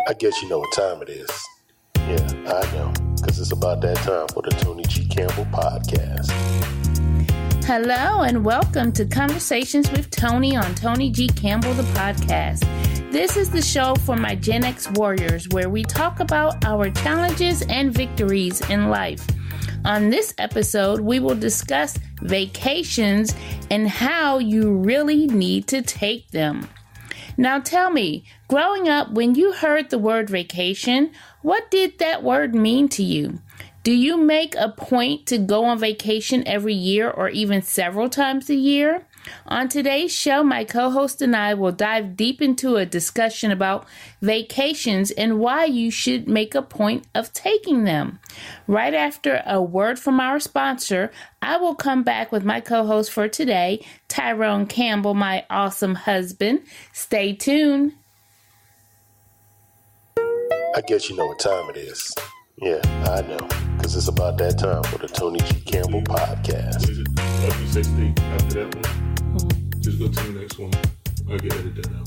I guess you know what time it is. Yeah, I know, because it's about that time for the Toni G. Campbell podcast. Hello and welcome to Conversations with Toni on Toni G. Campbell, the podcast. This is the show for my Gen X warriors where we talk about our challenges and victories in life. On this episode, we will discuss vacations and how you really need to take them. Now tell me, growing up, when you heard the word vacation, what did that word mean to you? Do you make a point to go on vacation every year or even several times a year? On today's show, my co-host and I will dive deep into a discussion about vacations and why you should make a point of taking them. Right after a word from our sponsor, I will come back with my co-host for today, Tyrone Campbell, my awesome husband. Stay tuned. I guess you know what time it is. Yeah, I know, because it's about that time for the Toni G. Campbell podcast. Is it up to 60 after that one? Just go to the next one. I'll get it done now.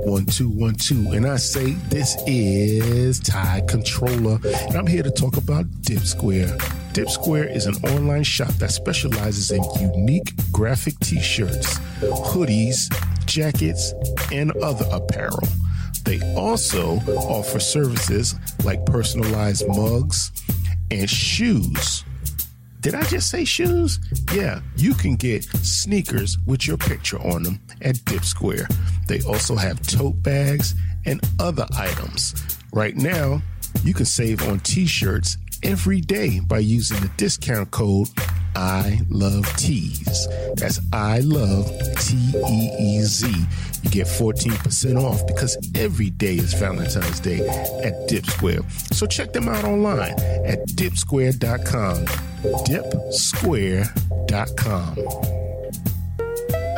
1 2 1 2, and I say this is Ty Controller, and I'm here to talk about Dip Square. Dip Square is an online shop that specializes in unique graphic t-shirts, hoodies, jackets, and other apparel. They also offer services like personalized mugs and shoes. Did I just say shoes? Yeah, you can get sneakers with your picture on them at Dip Square. They also have tote bags and other items. Right now, you can save on t-shirts every day by using the discount code I Love Tees. That's I Love Teez. You get 14% off because every day is Valentine's Day at Dip Square. So check them out online at dipsquare.com. Dipsquare.com.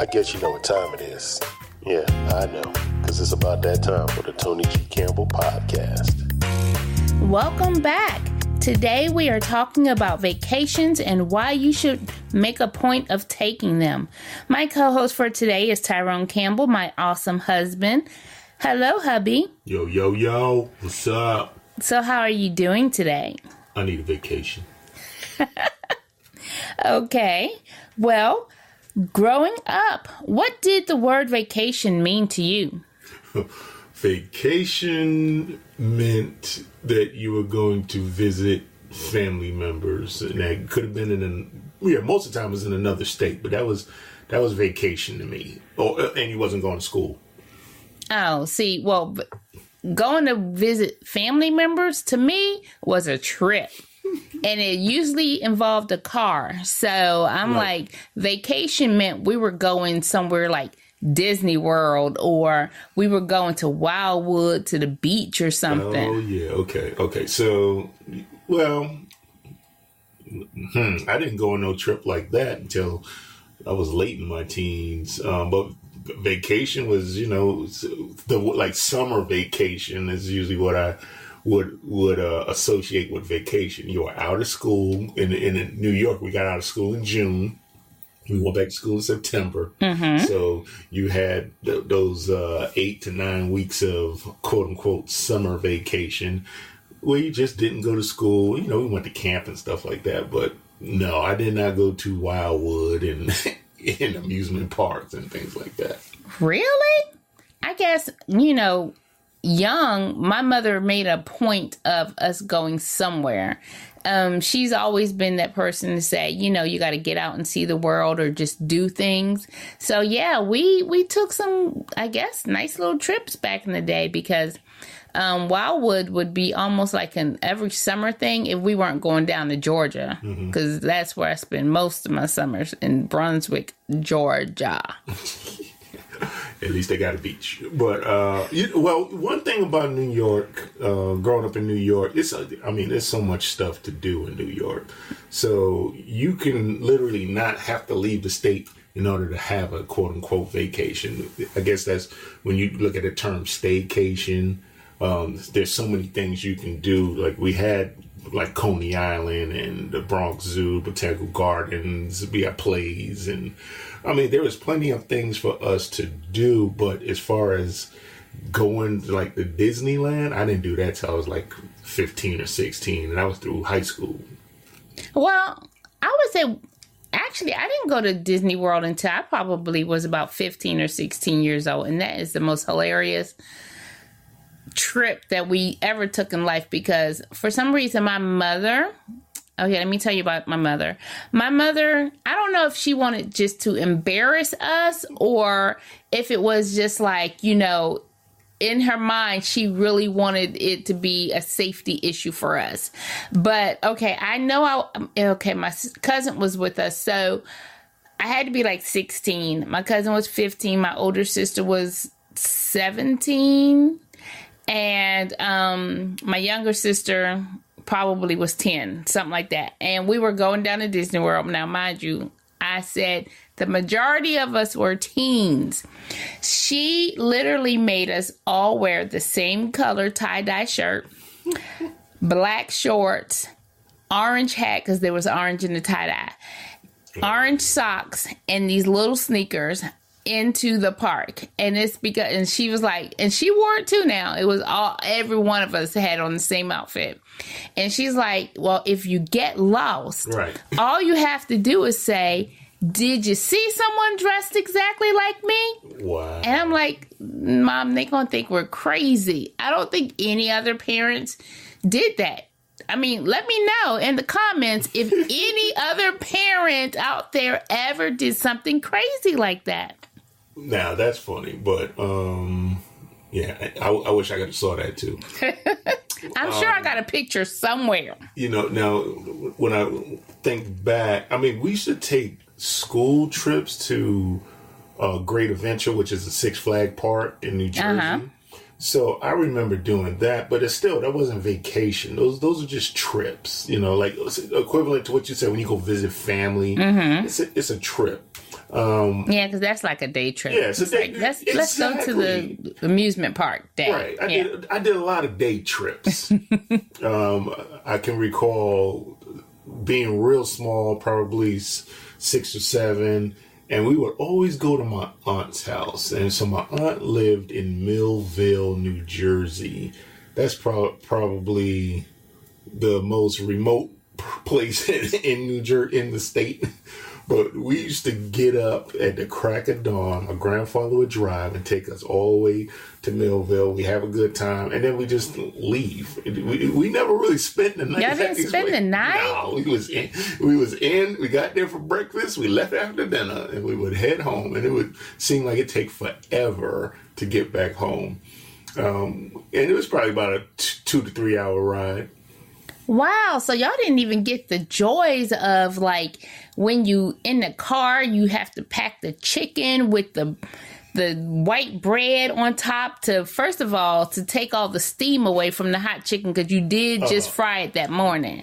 I guess you know what time it is. Yeah, I know, because it's about that time for the Toni G. Campbell podcast. Welcome back. Today we are talking about vacations and why you should make a point of taking them. My co-host for today is Tyrone Campbell, my awesome husband. Hello, hubby. Yo, yo, yo. What's up? So how are you doing today? I need a vacation. Okay. Well, growing up, what did the word vacation mean to you? Vacation meant that you were going to visit family members, and that could have been most of the time it was in another state, but that was vacation to me. And you wasn't going to school. Oh, see, well, going to visit family members to me was a trip. And it usually involved a car. So I'm right. Like, vacation meant we were going somewhere like Disney World, or we were going to Wildwood to the beach or something. Oh, yeah. Okay. So, well, I didn't go on no trip like that until I was late in my teens. But vacation was, the summer vacation is usually what I would associate with vacation. You were out of school in New York. We got out of school in June. We went back to school in September. Mm-hmm. So you had those 8 to 9 weeks of quote unquote summer vacation where you just didn't go to school. We went to camp and stuff like that. But no, I did not go to Wildwood and in amusement parks and things like that. Really? I guess, young, my mother made a point of us going somewhere. She's always been that person to say, you got to get out and see the world or just do things. So, yeah, we took some, I guess, nice little trips back in the day because Wildwood would be almost like an every summer thing if we weren't going down to Georgia, because that's where I spend most of my summers, in Brunswick, Georgia. At least they got a beach. But, one thing about New York, growing up in New York, there's so much stuff to do in New York. So you can literally not have to leave the state in order to have a quote unquote vacation. I guess that's when you look at the term staycation. There's so many things you can do. Like we had like Coney Island and the Bronx Zoo, Botanical Gardens, we had plays, and there was plenty of things for us to do. But as far as going to like the Disneyland, I didn't do that till I was like 15 or 16, and I was through high school. Well, I would say, actually, I didn't go to Disney World until I probably was about 15 or 16 years old. And that is the most hilarious trip that we ever took in life, because for some reason, my mother... Okay, let me tell you about my mother. My mother, I don't know if she wanted just to embarrass us or if it was just like, you know, in her mind, she really wanted it to be a safety issue for us. But, okay, I know my cousin was with us, so I had to be like 16. My cousin was 15. My older sister was 17. And my younger sister probably was 10, something like that. And we were going down to Disney World. Now, mind you, I said the majority of us were teens. She literally made us all wear the same color tie-dye shirt, black shorts, orange hat, because there was orange in the tie-dye, orange socks, and these little sneakers into the park. And it's because, and she was like, and she wore it too now. It was every one of us had on the same outfit. And she's like, well, if you get lost, right, all you have to do is say, did you see someone dressed exactly like me? Wow. And I'm like, Mom, they're going to think we're crazy. I don't think any other parents did that. I mean, let me know in the comments if any other parent out there ever did something crazy like that. Now, that's funny, but yeah, I wish I could have saw that too. I'm sure I got a picture somewhere. You know, now, when I think back, I mean, we used to take school trips to Great Adventure, which is a Six Flag Park in New Jersey. Uh-huh. So I remember doing that, but that wasn't vacation. Those are just trips, you know, like equivalent to what you said when you go visit family. Mm-hmm. It's a trip. Yeah, because that's like a day trip. Yeah, it's like, let's go to the amusement park day. Right. I did a lot of day trips. I can recall being real small, probably 6 or 7, and we would always go to my aunt's house. And so my aunt lived in Millville, New Jersey. That's probably the most remote place in New Jersey, in the state. But we used to get up at the crack of dawn. My grandfather would drive and take us all the way to Millville. We have a good time, and then we just leave. We never really spent the night. Y'all didn't spend the night? No, we was in. We got there for breakfast. We left after dinner, and we would head home. And it would seem like it'd take forever to get back home. And it was probably about a 2 to 3 hour ride. Wow, so y'all didn't even get the joys of, like, when you in the car, you have to pack the chicken with the white bread on top to, first of all, to take all the steam away from the hot chicken, because you did just fry it that morning.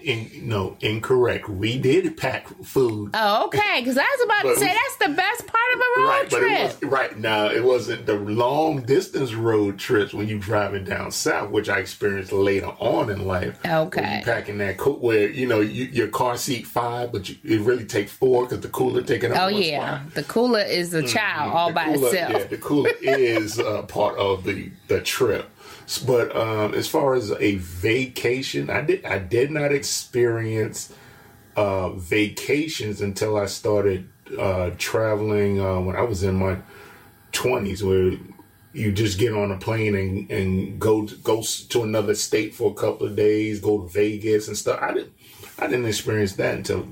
Incorrect. We did pack food. Oh, okay, because I was about to say that's the best part of a road trip. Now, it wasn't the long distance road trips when you driving down south, which I experienced later on in life. Okay. You packing that coat where, you know, your car seat 5, but it really take 4 because the cooler taking up one spot. The cooler is a child all by itself. Yeah, the cooler is part of the trip. But as far as a vacation, I did not experience vacations until I started traveling when I was in my 20s, where you just get on a plane and go to another state for a couple of days, go to Vegas and stuff. I didn't experience that until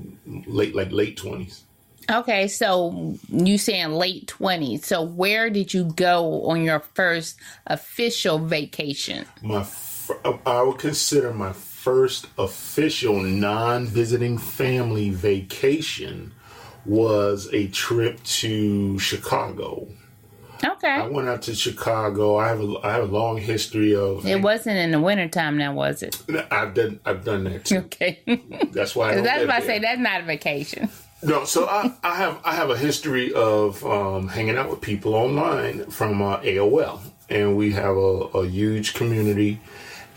late 20s. Okay, so you saying late 20s. So where did you go on your first official vacation? I would consider my first official non-visiting family vacation was a trip to Chicago. Okay. I went out to Chicago. I have a long history of. It wasn't in the wintertime now, was it? I've done that too. Okay. That's why. That's why I say that's not a vacation. No, so I have a history of hanging out with people online from AOL, and we have a huge community.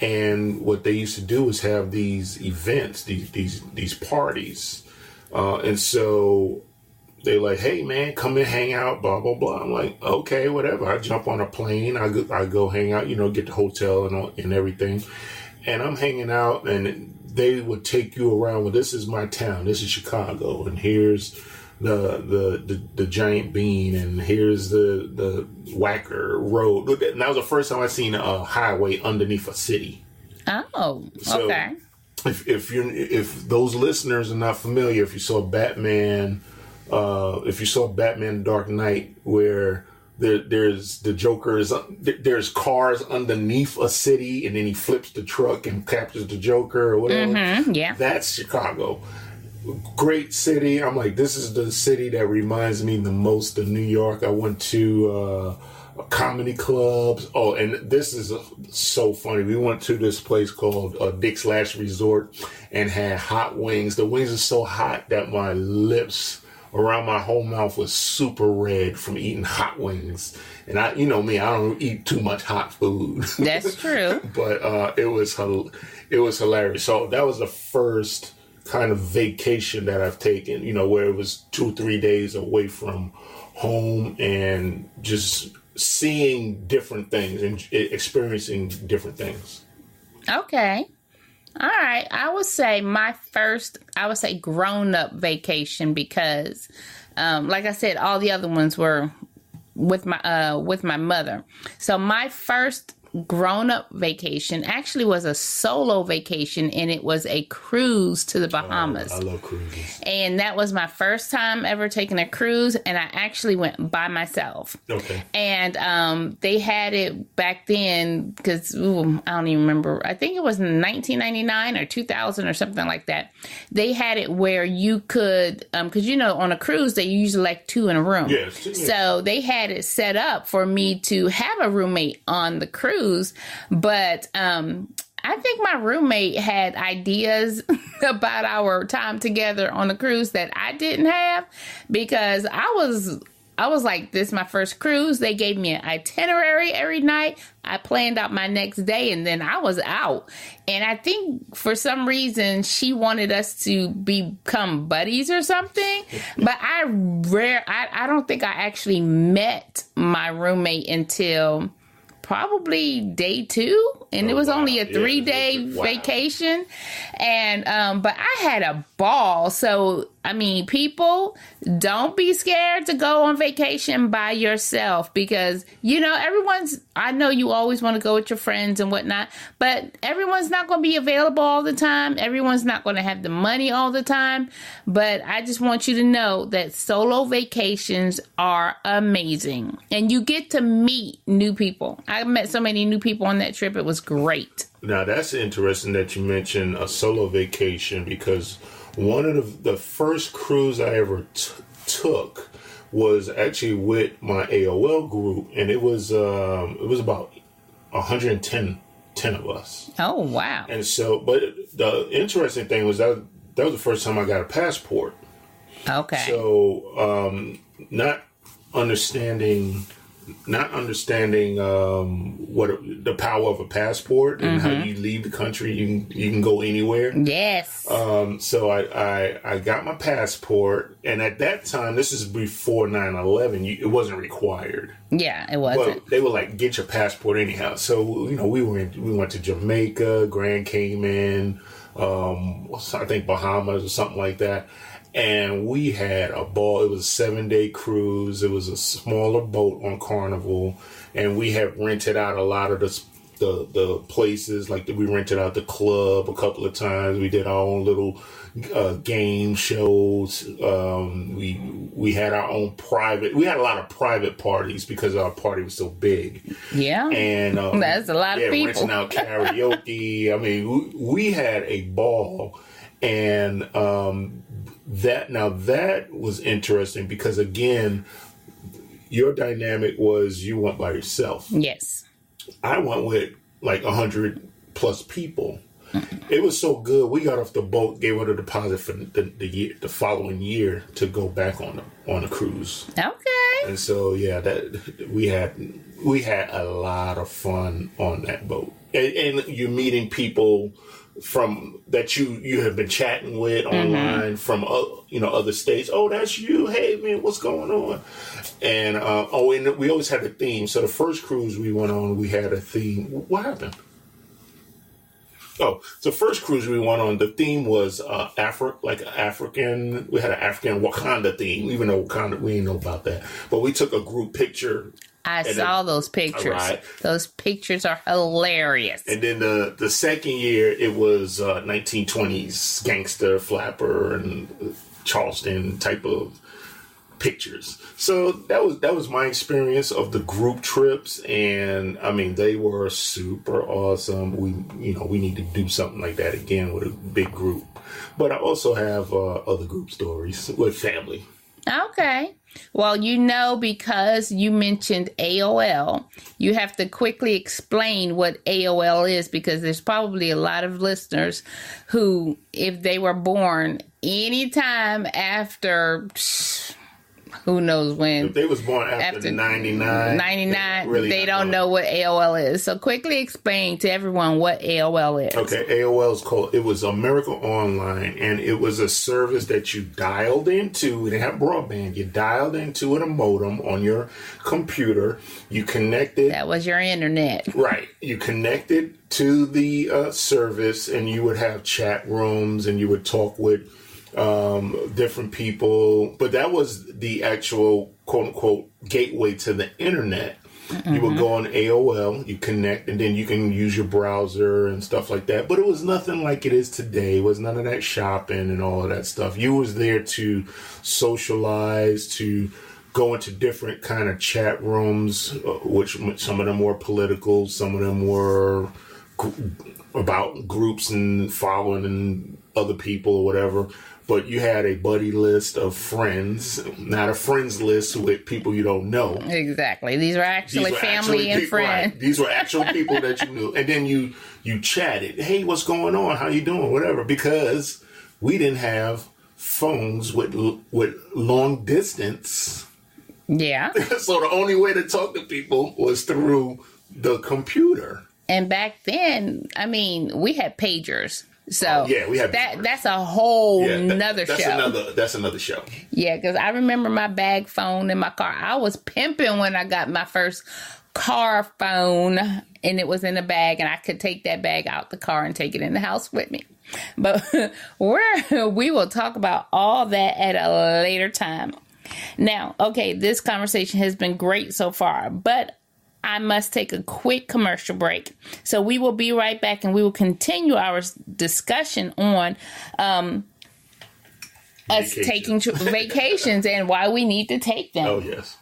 And what they used to do is have these events, these parties, and so they're like, hey man, come and hang out, blah blah blah. I'm like, okay, whatever. I jump on a plane, I go hang out, get the hotel and everything, and I'm hanging out, and they would take you around. Well, this is my town. This is Chicago, and here's the giant bean, and here's the Whacker Road. And that was the first time I seen a highway underneath a city. Oh, so okay. If those listeners are not familiar, if you saw Batman Dark Knight, where there's the Joker's, there's cars underneath a city, and then he flips the truck and captures the Joker or whatever. Mm-hmm, yeah, that's Chicago. Great city. I'm like, this is the city that reminds me the most of New York. I went to comedy clubs. Oh, and this is so funny. We went to this place called Dick's Last Resort and had hot wings. The wings are so hot that my lips around my whole mouth was super red from eating hot wings. And I don't eat too much hot food. That's true. But it was hilarious. So that was the first kind of vacation that I've taken, where it was 2-3 days away from home and just seeing different things and experiencing different things. Okay. All right. I would say grown up vacation, because, like I said, all the other ones were with my mother. So my first grown-up vacation actually was a solo vacation, and it was a cruise to the Bahamas. I love cruises. And that was my first time ever taking a cruise, and I actually went by myself. Okay. And they had it back then, because I don't even remember. I think it was in 1999 or 2000 or something like that. They had it where you could, because on a cruise they usually like 2 in a room. Yes. So they had it set up for me to have a roommate on the cruise. But I think my roommate had ideas about our time together on the cruise that I didn't have, because I was like, this is my first cruise. They gave me an itinerary every night. I planned out my next day, and then I was out. And I think for some reason she wanted us to become buddies or something. But I don't think I actually met my roommate until probably day 2, and it was only a 3-day vacation. And but I had a ball. So people, don't be scared to go on vacation by yourself, because I know you always want to go with your friends and whatnot, but everyone's not going to be available all the time. Everyone's not going to have the money all the time. But I just want you to know that solo vacations are amazing, and you get to meet new people. I met so many new people on that trip. It was great. Now, that's interesting that you mentioned a solo vacation, because one of the first cruise I ever took was actually with my AOL group, and it was about 110 of us. Oh, wow. And so, but the interesting thing was that was the first time I got a passport. Okay. So, not understanding what the power of a passport and how you leave the country, you can go anywhere. Yes. So I got my passport, and at that time, this is before 9/11, it wasn't required. Yeah, it wasn't. But they were like, get your passport anyhow. So we went to Jamaica, Grand Cayman, I think Bahamas or something like that. And we had a ball. It was a 7-day cruise. It was a smaller boat on Carnival. And we had rented out a lot of the places. Like we rented out the club a couple of times. We did our own little game shows. We had our own private. We had a lot of private parties because our party was so big. Yeah. And that's a lot of people. Renting out karaoke. We had a ball. And that was interesting, because again, your dynamic was you went by yourself. Yes. I went with like 100 plus people. It was so good. We got off the boat, gave her the deposit for the following year to go back on the cruise. Okay. And so that we had a lot of fun on that boat, and you're meeting people from that you have been chatting with online from other states. Oh, that's you. Hey man, what's going on? And and we always had a theme. So the first cruise we went on, we had a theme. What happened? Oh, so first cruise we went on, the theme was African. We had an African Wakanda theme, even though Wakanda, we didn't know about that. But we took a group picture. I saw those pictures. Right. Those pictures are hilarious. And then the second year, it was 1920s gangster, flapper, and Charleston type of pictures. So that was my experience of the group trips, and I mean they were super awesome. We need to do something like that again with a big group. But I also have other group stories with family. Okay. Well, because you mentioned AOL, you have to quickly explain what AOL is, because there's probably a lot of listeners who, if they were born anytime after who knows when. If they was born after 99, they don't know what AOL is. So quickly explain to everyone what AOL is. Okay, AOL is it was America Online, and it was a service that you dialed into. We didn't have broadband. You dialed into a modem on your computer. You connected. That was your internet. Right. You connected to the service, and you would have chat rooms, and you would talk with different people, but that was the actual quote unquote gateway to the internet. You would go on AOL, you connect, and then you can use your browser and stuff like that. But it was nothing like it is today. It was none of that shopping and all of that stuff. You was there to socialize, to go into different kind of chat rooms, which some of them were political, some of them were about groups and following and other people or whatever. But you had a buddy list of friends, not a friends list with people you don't know. Exactly. These were actually family and friends. Right. These were actual people that you knew. And then you chatted. Hey, what's going on? How you doing? Whatever. Because we didn't have phones with long distance. Yeah. So the only way to talk to people was through the computer. And back then, I mean, we had pagers. So we had that's a whole nother show. That's another show. Yeah, because I remember my bag phone in my car. I was pimping when I got my first car phone, and it was in a bag, and I could take that bag out the car and take it in the house with me. But we will talk about all that at a later time. Now, okay, this conversation has been great so far, but I must take a quick commercial break. So we will be right back, and we will continue our discussion on us taking vacations and why we need to take them. Oh, yes.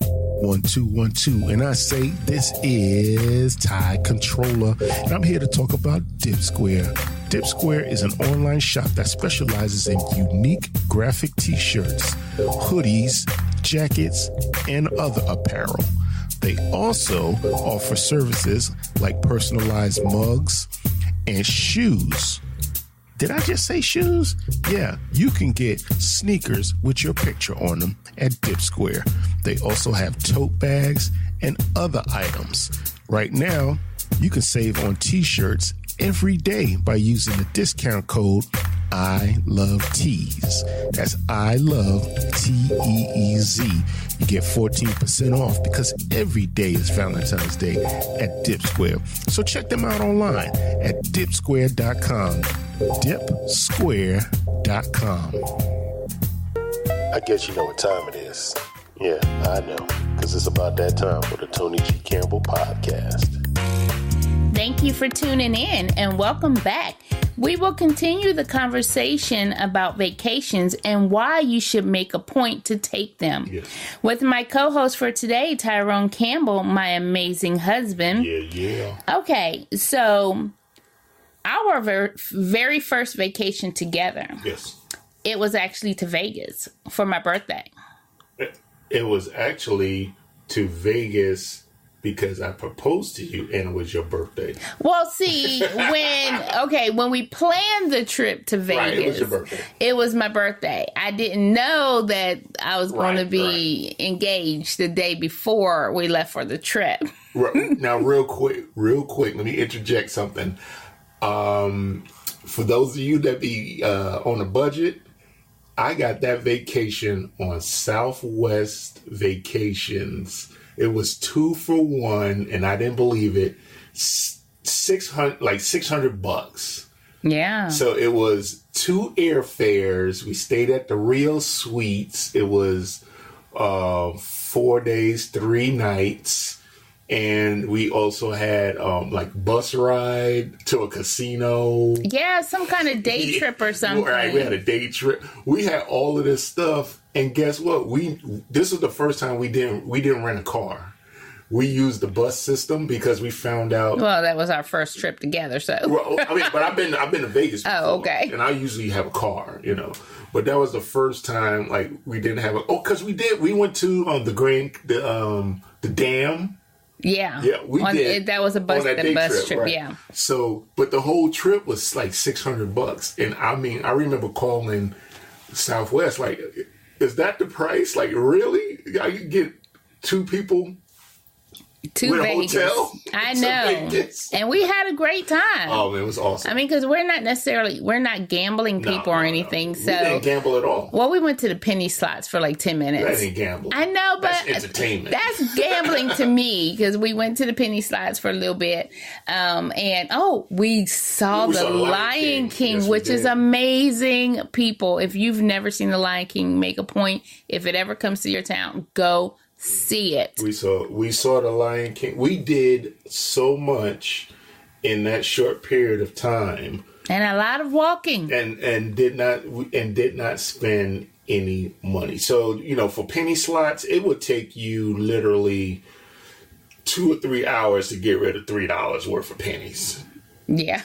1 2 1 2, and I say this is Ty Controller, and I'm here to talk about DipSquare. DipSquare is an online shop that specializes in unique graphic t-shirts, hoodies, jackets, and other apparel. They also offer services like personalized mugs and shoes. Did I just say shoes? Yeah, you can get sneakers with your picture on them at DipSquare. They also have tote bags and other items. Right now, you can save on t-shirts every day by using the discount code ILOVETEES. That's ILOVETEEZ. You get 14% off because every day is Valentine's Day at DipSquare. So check them out online at dipsquare.com. Dipsquare.com. I guess you know what time it is. Yeah, I know, because it's about that time for the Toni G. Campbell podcast. Thank you for tuning in, and welcome back. We will continue the conversation about vacations and why you should make a point to take them. Yes. With my co-host for today, Tyrone Campbell, my amazing husband. Yeah. Okay, so our very first vacation together. Yes. It was actually to Vegas for my birthday. It was actually to Vegas because I proposed to you and it was your birthday. Well, see, when we planned the trip to Vegas, Right, it was your birthday. It was my birthday. I didn't know that I was going to be engaged the day before we left for the trip. Now, real quick, let me interject something. For those of you that be on a budget, I got that vacation on Southwest Vacations. It was 2 for 1, and I didn't believe it. $600. Yeah. So it was 2 airfares. We stayed at the Rio Suites. It was 4 days, 3 nights. And we also had bus ride to a casino. Yeah, some kind of day trip or something. Right, we had a day trip. We had all of this stuff, and guess what? This was the first time we didn't rent a car. We used the bus system because we found out. Well, that was our first trip together, so. Well, I mean, but I've been to Vegas before. Oh, okay. And I usually have a car, But that was the first time we didn't have because we did. We went to the dam. Yeah, we did. That was a bus trip, right. Yeah. So, but the whole trip was like $600, and I mean, I remember calling Southwest, is that the price? Really? I could get 2 people to with Vegas. A hotel. I know, and we had a great time. Oh man, it was awesome. I mean, because we're not gambling people or anything. So we didn't gamble at all. Well, we went to the penny slots for 10 minutes. That ain't gambling. I know, but that's entertainment. That's gambling to me because we went to the penny slots for a little bit, we saw the Lion King, yes, which is amazing. People, if you've never seen the Lion King, make a point. If it ever comes to your town, go see it. We saw the Lion King. We did so much in that short period of time, and a lot of walking, and did not spend any money. So for penny slots, it would take you literally 2 or 3 hours to get rid of $3 worth of pennies. Yeah.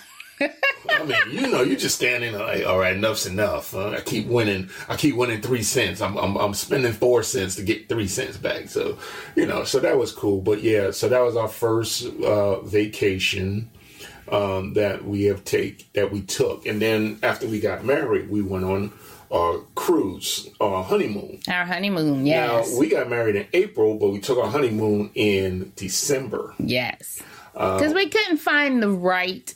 I mean, you're just standing there all right, enough's enough. I keep winning 3 cents. I'm spending 4 cents to get 3 cents back. So, so that was cool. But yeah, so that was our first vacation that we took. And then after we got married, we went on our cruise, our honeymoon. Our honeymoon, yes. Now, we got married in April, but we took our honeymoon in December. Yes. Because we couldn't find the right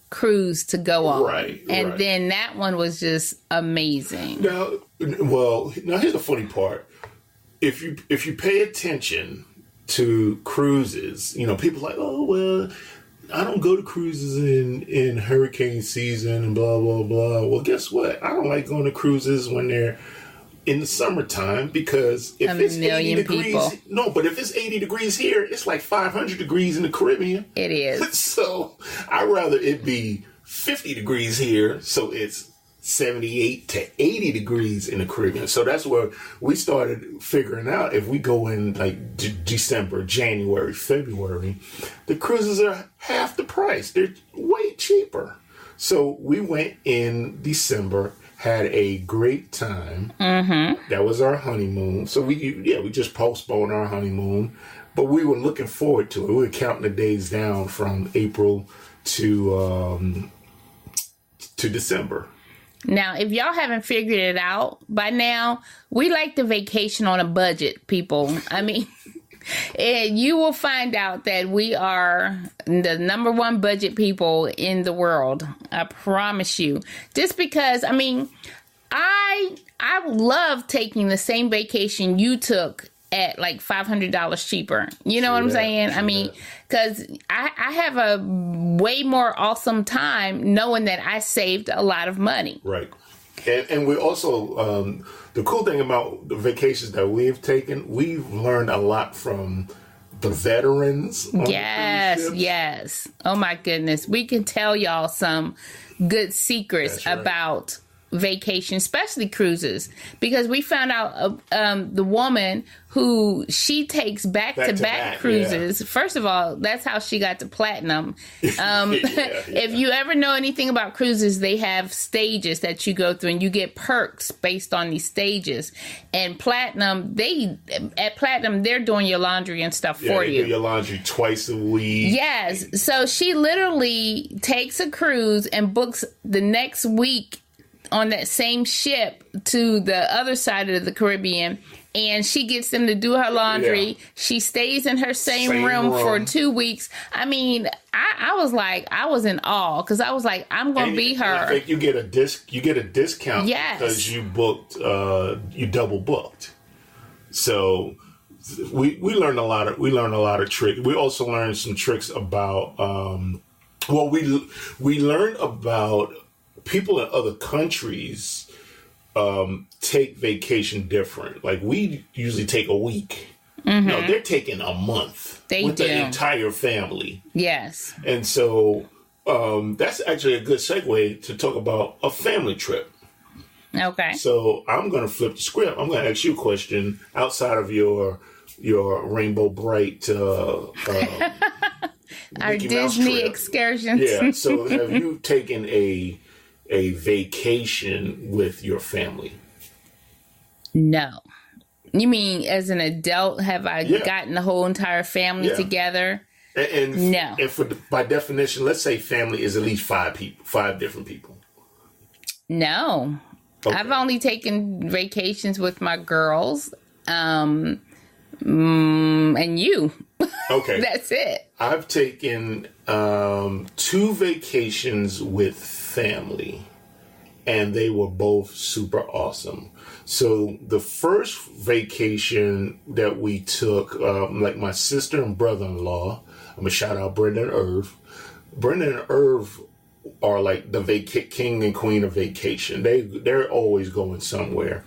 cruise to go on. Right. Then that one was just amazing. Now here's the funny part. If you pay attention to cruises, people are like, oh, well, I don't go to cruises in hurricane season and blah, blah, blah. Well, guess what? I don't like going to cruises when they're in the summertime because if it's 80 degrees, but if it's 80 degrees here, it's like 500 degrees in the Caribbean. It is. So I'd rather it be 50 degrees here, so it's 78 to 80 degrees in the Caribbean. So that's where we started figuring out if we go in December, January, February, the cruises are half the price. They're way cheaper. So we went in December, had a great time. Mm-hmm. That was our honeymoon. So we just postponed our honeymoon, but we were looking forward to it. We were counting the days down from April to December. Now, if y'all haven't figured it out by now, we like to vacation on a budget, people. I mean, and you will find out that we are the number 1 budget people in the world. I promise you. Just because, I mean, I love taking the same vacation you took at like $500 cheaper. You know what I'm saying? I mean, because I have a way more awesome time knowing that I saved a lot of money. Right. And we also, the cool thing about the vacations that we've taken, we've learned a lot from the veterans. Yes. Oh my goodness. We can tell y'all some good secrets about vacation, especially cruises, because we found out the woman who she takes back-to-back cruises. Yeah. First of all, that's how she got to platinum. If you ever know anything about cruises, they have stages that you go through, and you get perks based on these stages. And platinum, they're doing your laundry and stuff for you. Do your laundry twice a week. Yes. So she literally takes a cruise and books the next week on that same ship to the other side of the Caribbean, and she gets them to do her laundry. Yeah. She stays in her same room for 2 weeks. I mean, I was like, I was in awe, because I was like, I'm going to be her. I think you get a discount. Yes. Because you booked, you double booked. So we learned a lot of tricks. We also learned some tricks about we learned about people in other countries take vacation different. Like, we usually take a week. Mm-hmm. No, they're taking a month with the entire family. Yes. And so that's actually a good segue to talk about a family trip. Okay. So I'm going to flip the script. I'm going to ask you a question outside of your Rainbow Bright our Disney excursions. Yeah. So have you taken a vacation with your family? No. You mean as an adult, have I gotten the whole entire family together? And no. And by definition, let's say family is at least 5 different people. No. Okay. I've only taken vacations with my girls, and you. Okay. That's it. I've taken 2 vacations with family, and they were both super awesome. So the first vacation that we took, like my sister and brother-in-law, I'm going to shout out Brenda and Irv. Brenda and Irv are like the king and queen of vacation. They're always going somewhere.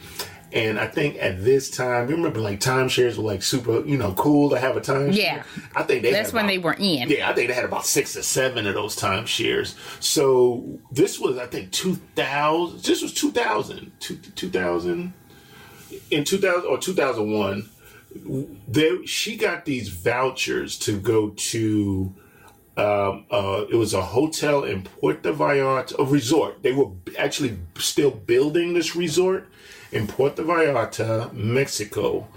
And I think at this time, you remember like timeshares were like super, cool to have a timeshare? Yeah. I think that's when they were in. Yeah, I think they had about 6 or 7 of those timeshares. So this was, I think, 2000. This was 2000. 2000. In 2000 or 2001, she got these vouchers to go to, it was a hotel in Puerto Vallarta, a resort. They were actually still building this resort in Puerto Vallarta, Mexico,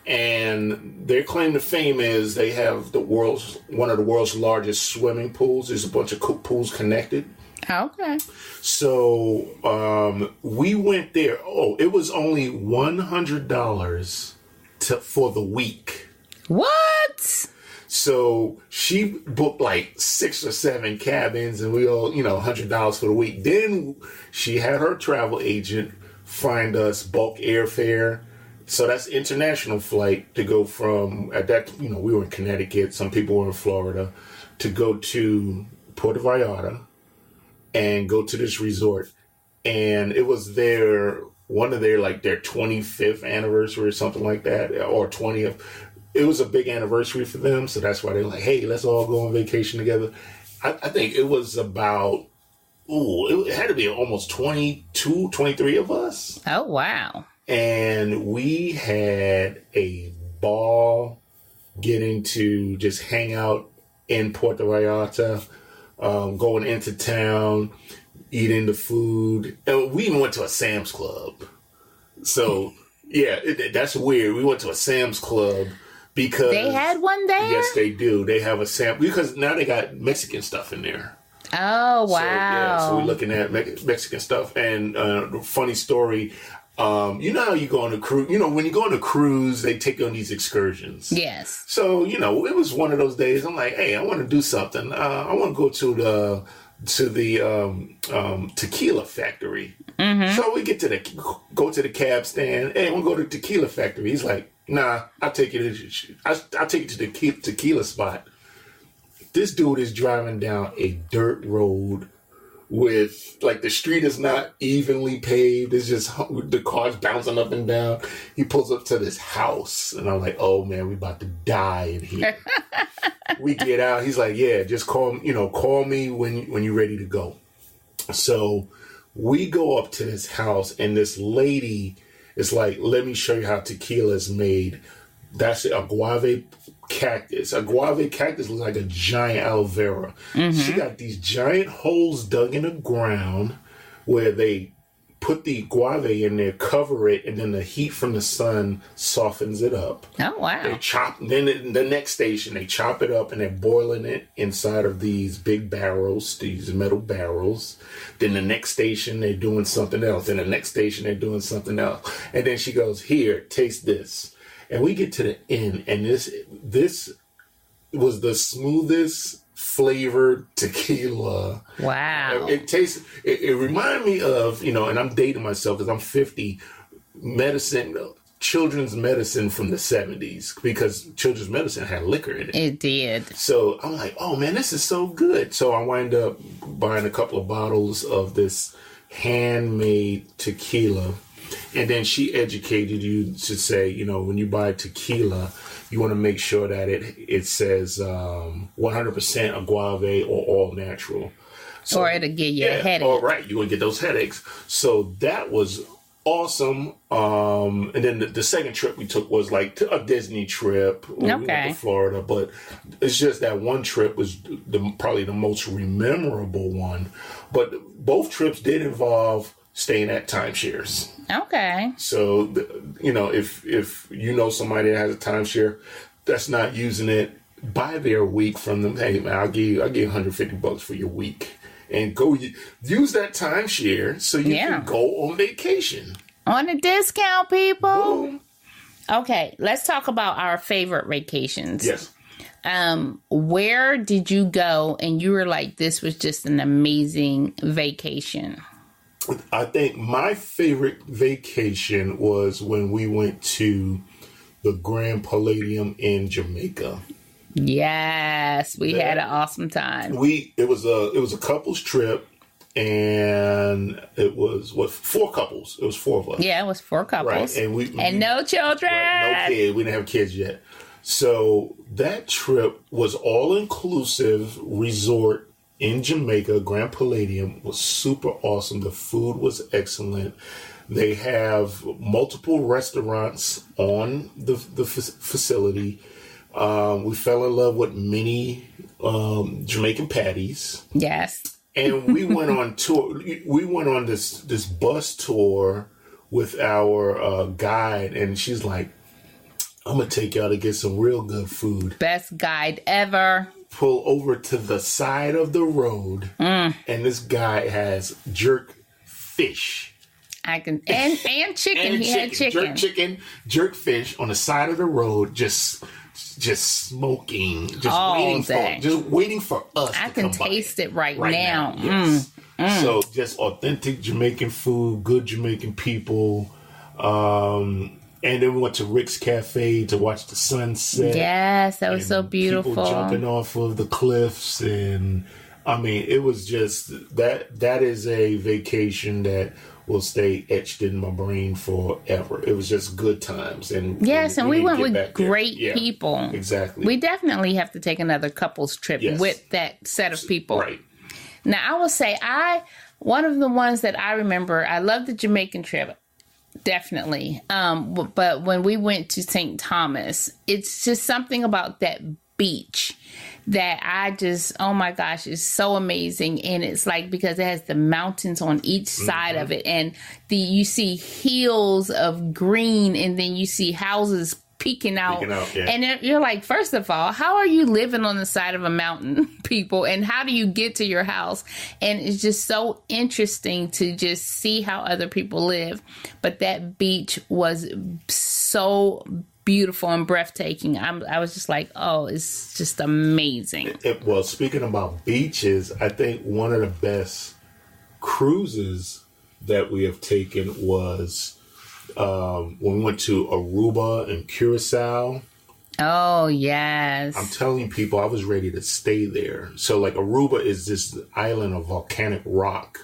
and their claim to fame is they have one of the world's largest swimming pools. There's a bunch of pools connected. Okay. So we went there. Oh, it was only $100 for the week. What? So she booked like 6 or 7 cabins, and we all, $100 for the week. Then she had her travel agent find us bulk airfare. So that's international flight to go from, at that, we were in Connecticut, some people were in Florida, to go to Puerto Vallarta and go to this resort. And it was their 25th anniversary or something like that, or 20th. It was a big anniversary for them. So that's why they're like, hey, let's all go on vacation together. I think it was about, it had to be almost 22, 23 of us. Oh, wow. And we had a ball getting to just hang out in Puerto Vallarta, going into town, eating the food. And we even went to a Sam's Club. So, yeah, that's weird. We went to a Sam's Club because... They had one there? Yes, they do. They have a Sam's... Because now they got Mexican stuff in there. Oh, wow. So we're looking at Mexican stuff. And funny story... you know how you go on a cruise, when you go on a cruise, they take you on these excursions. Yes. So, it was one of those days. I'm like, hey, I want to do something. I want to go to the tequila factory. Mm-hmm. So we go to the cab stand. Hey, I want to go to the tequila factory. He's like, nah, I'll take you to the tequila spot. This dude is driving down a dirt road with, the street is not evenly paved. It's just the cars bouncing up and down. He pulls up to this house, and I'm like, oh, man, we about to die in here. We get out. He's like, yeah, just call me when you're ready to go. So We go up to this house, and this lady is like, let me show you how tequila is made. That's a guava cactus. A guava cactus looks like a giant aloe vera. She got these giant holes dug in the ground where they put the guava in there, cover it, and then the heat from the sun softens it up. Oh, wow. They chop, then the next station, they chop it up and they're boiling it inside of these big barrels, these metal barrels. Then the next station, they're doing something else. Then the next station, they're doing something else. And then she goes, here, taste this. And we get to the end, and this was the smoothest flavored tequila. Wow. It tastes, it reminded me of, and I'm dating myself because I'm 50, children's medicine from the 70s, because children's medicine had liquor in it. It did. So I'm like, oh man, this is so good. So I wind up buying a couple of bottles of this handmade tequila. And then she educated you to say, when you buy tequila, you want to make sure that it says 100% agave or all natural. So, or it'll give you a headache. All right, you're going to get those headaches. So that was awesome. And then the second trip we took was like a Disney trip. We went to Florida, but it's just that one trip was probably the most memorable one. But both trips did involve staying at timeshares. Okay. So, if you know somebody that has a timeshare that's not using it, buy their week from them. Hey, man, I'll give you $150 for your week. And go use that timeshare so you can go on vacation. On a discount, people. Boom. Okay, let's talk about our favorite vacations. Yes. Where did you go and you were like, this was just an amazing vacation? I think my favorite vacation was when we went to the Grand Palladium in Jamaica. Yes, we had an awesome time. It was a couples trip, and it was 4 couples. It was 4 of us. Yeah, it was 4 couples, right? And no children. Right, no kids. We didn't have kids yet. So that trip was all inclusive resort in Jamaica. Grand Palladium was super awesome. The food was excellent. They have multiple restaurants on the facility. We fell in love with many Jamaican patties. Yes. And we went on tour. We went on this bus tour with our guide, and she's like, I'm going to take y'all to get some real good food. Best guide ever. Pull over to the side of the road, and this guy has jerk fish. And chicken. He had chicken. Jerk fish on the side of the road, just smoking, waiting for us. I can taste it right now. Yes. So just authentic Jamaican food, good Jamaican people. And then we went to Rick's Cafe to watch the sunset. Yes, that was so beautiful. People jumping off of the cliffs. And I mean, it was just that is a vacation that will stay etched in my brain forever. It was just good times. And yes, and we went with great people. Exactly. We definitely have to take another couples trip with that set of people. Right. Now, I will say, one of the ones that I remember, I love the Jamaican trip. Definitely. But when we went to St. Thomas, it's just something about that beach that I just, oh my gosh, it's so amazing. And it's like, because it has the mountains on each side of it, and you see hills of green, and then you see houses peeking out. And you're like, first of all, how are you living on the side of a mountain, people? And how do you get to your house? And it's just so interesting to just see how other people live. But that beach was so beautiful and breathtaking. I was just like, oh, it's just amazing. Well, speaking about beaches, I think one of the best cruises that we have taken was when we went to Aruba and Curacao. Oh, yes. I'm telling people, I was ready to stay there. So, like, Aruba is this island of volcanic rock.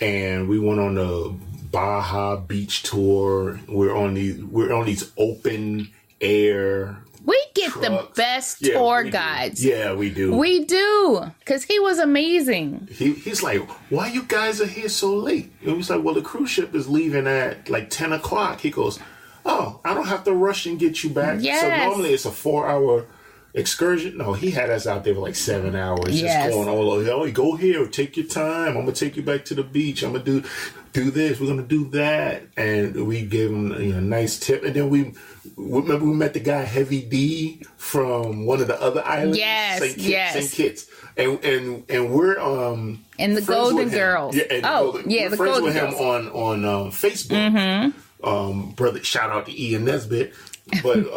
And we went on the Baja beach tour. We're on these open air. We get trucks. the best tour guides. Yeah, we do. We do. Because he was amazing. He's like, why you guys are here so late? And he's like, well, the cruise ship is leaving at like 10 o'clock. He goes, oh, I don't have to rush and get you back. Yes. So normally it's a 4-hour excursion. No, he had us out there for like 7 hours. Yes. Just going all over. Oh, go here. Take your time. I'm going to take you back to the beach. I'm going to do this. We're going to do that. And we gave him a nice tip. And then remember we met the guy Heavy D from one of the other islands? Yes, St. Kitts. And we're and the Golden Girls. Yeah, the friends with him on Facebook. Brother, shout out to Ian Nesbitt. But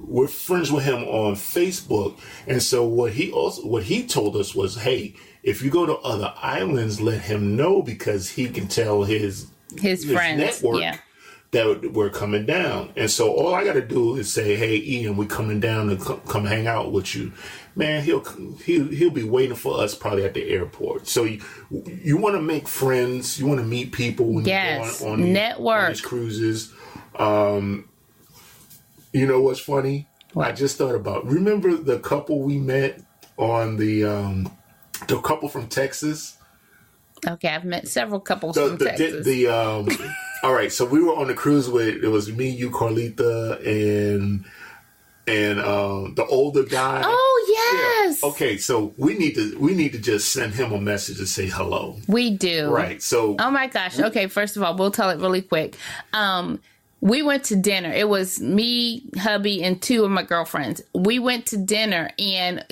we're friends with him on Facebook, and so what he told us was, hey, if you go to other islands, let him know, because he can tell his friends network that we're coming down. And so all I got to do is say, hey, Ian, we're coming down to come hang out with you. Man, he'll be waiting for us probably at the airport. So you want to make friends, you want to meet people when you're on network on these cruises. You know what's funny? What? I just thought about, remember the couple we met on the couple from Texas? Okay, I've met several couples from Texas. All right, so we were on the cruise with, it was me, you, Carlita, and the older guy. Oh yes. Yeah. Okay, so we need to just send him a message and say hello. We do. Right. So. Oh my gosh. Okay. First of all, we'll tell it really quick. We went to dinner. It was me, hubby, and 2 of my girlfriends. We went to dinner, and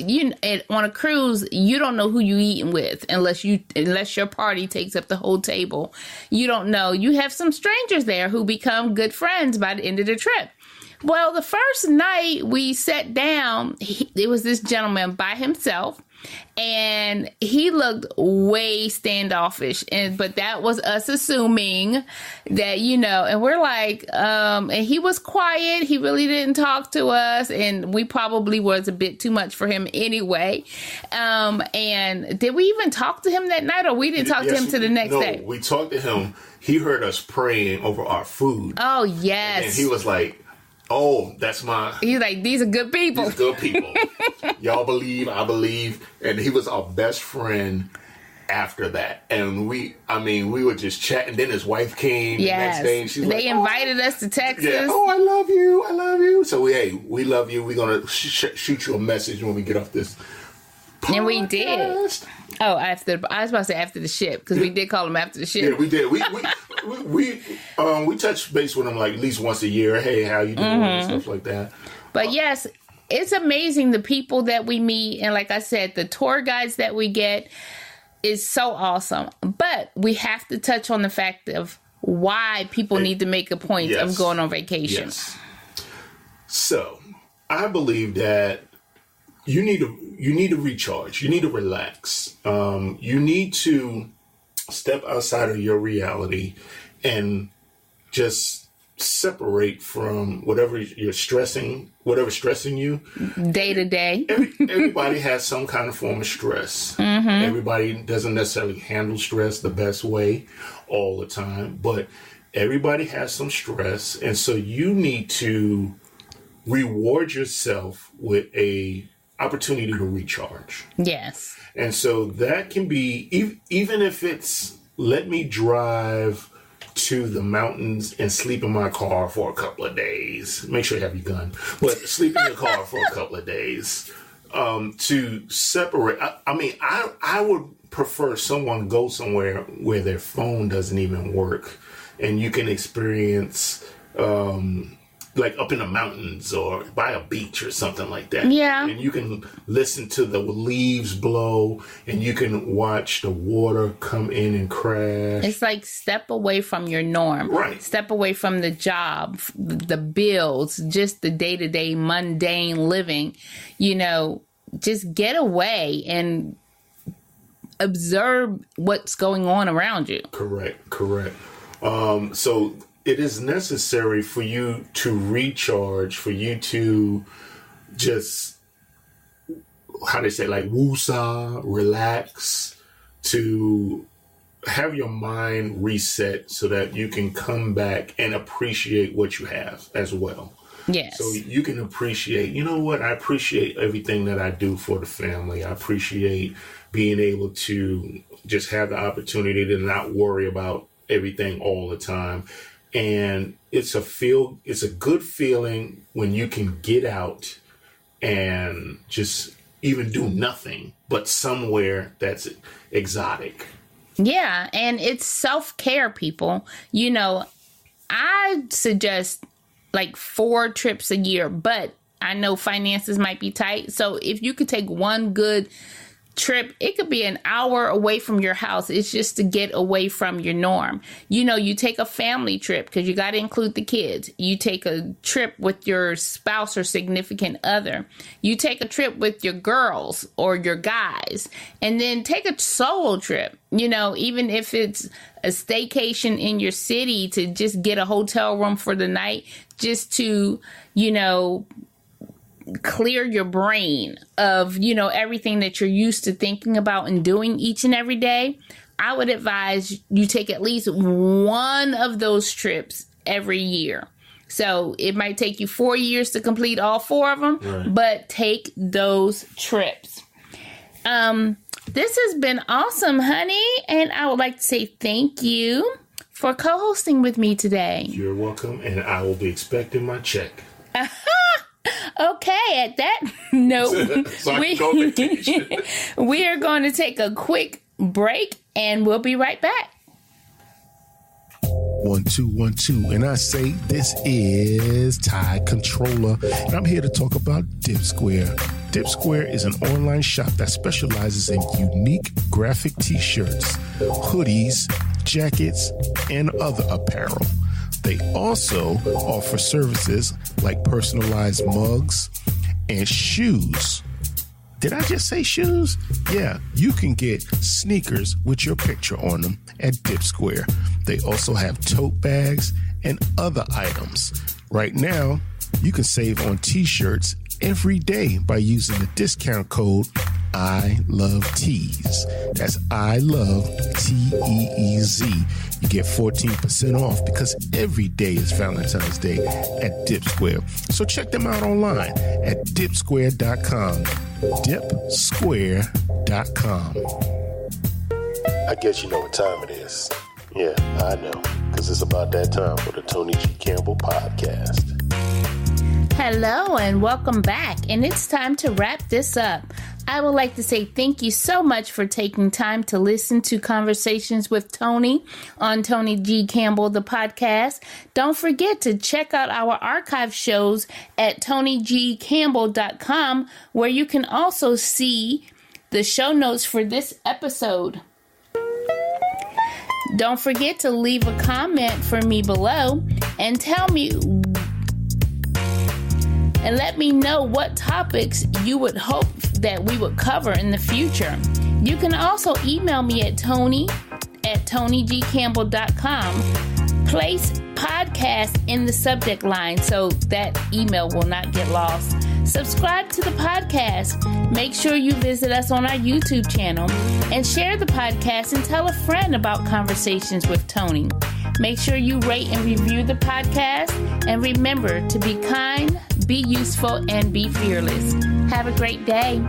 on a cruise, you don't know who you eating with unless your party takes up the whole table. You don't know. You have some strangers there who become good friends by the end of the trip. Well, the first night we sat down, it was this gentleman by himself, and he looked way standoffish. But that was us assuming that, and we're like, and he was quiet. He really didn't talk to us, and we probably was a bit too much for him anyway. And did we even talk to him that night, or we didn't talk to him till the next day? No, we talked to him. He heard us praying over our food. Oh, yes. And he was like, oh, that's he's like, these are good people. These good people. Y'all believe, I believe. And he was our best friend after that. And we were just chatting. Then his wife came the next day, and they invited us to Texas. Yeah. Oh, I love you. So we love you. We're going to shoot you a message when we get off this podcast. And we did. Oh, I was about to say after the ship, because we did call him after the ship. Yeah, we did. We touch base with him like at least once a year. Hey, how you doing? And stuff like that. But yes, it's amazing the people that we meet, and like I said, the tour guides that we get is so awesome. But we have to touch on the fact of why people need to make a point of going on vacation. Yes. So, I believe that you need to recharge. You need to relax. You need to step outside of your reality and just separate from whatever's stressing you. Day to day. Everybody has some kind of form of stress. Mm-hmm. Everybody doesn't necessarily handle stress the best way all the time, but everybody has some stress. And so you need to reward yourself with a opportunity to recharge. Yes. And so that can be, even if it's, let me drive to the mountains and sleep in my car for a couple of days. Make sure you have your gun. But sleep in your car for a couple of days to separate. I would prefer someone go somewhere where their phone doesn't even work and you can experience like up in the mountains or by a beach or something like that. Yeah. And you can listen to the leaves blow and you can watch the water come in and crash. It's like step away from your norm. Right. Step away from the job, the bills, just the day-to-day mundane living. Just get away and observe what's going on around you. Correct. So it is necessary for you to recharge, for you to just, how they say, like woosah, relax, to have your mind reset so that you can come back and appreciate what you have as well. Yes. So you can appreciate, you know what? I appreciate everything that I do for the family. I appreciate being able to just have the opportunity to not worry about everything all the time. And it's a good feeling when you can get out and just even do nothing but somewhere that's exotic. Yeah, and it's self-care, people. You know, I suggest like 4 trips a year, but I know finances might be tight. So if you could take one good trip, it could be an hour away from your house. It's just to get away from your norm. You know, you take a family trip because you got to include the kids. You take a trip with your spouse or significant other. You take a trip with your girls or your guys, and then take a solo trip. You know, even if it's a staycation in your city, to just get a hotel room for the night, just to, you know, clear your brain of, you know, everything that you're used to thinking about and doing each and every day. I would advise you take at least one of those trips every year. So it might take you 4 years to complete all 4 of them, right, but take those trips. This has been awesome, honey. And I would like to say thank you for co-hosting with me today. You're welcome. And I will be expecting my check. Okay, at that note, so I can go on vacation. We are going to take a quick break and we'll be right back. 1 2 1 2, and I say this is Ty Controller, and I'm here to talk about Dip Square. Dip Square is an online shop that specializes in unique graphic t-shirts, hoodies, jackets, and other apparel. They also offer services like personalized mugs and shoes. Did I just say shoes? Yeah, you can get sneakers with your picture on them at Dip Square. They also have tote bags and other items. Right now, you can save on t-shirts every day by using the discount code I Love Tees. That's I Love TEEZ. You get 14% off because every day is Valentine's Day at Dip Square. So check them out online at dipsquare.com. Dipsquare.com. I guess you know what time it is. Yeah, I know, because it's about that time for the Toni G. Campbell podcast. Hello and welcome back, and it's time to wrap this up. I would like to say thank you so much for taking time to listen to Conversations with Toni on Toni G. Campbell, the podcast. Don't forget to check out our archive shows at ToniGCampbell.com, where you can also see the show notes for this episode. Don't forget to leave a comment for me below and let me know what topics you would hope that we would cover in the future. You can also email me at Toni@ToniGCampbell.com. Place podcast in the subject line so that email will not get lost. Subscribe to the podcast. Make sure you visit us on our YouTube channel and share the podcast and tell a friend about Conversations with Toni. Make sure you rate and review the podcast, and remember to be kind, be useful, and be fearless. Have a great day.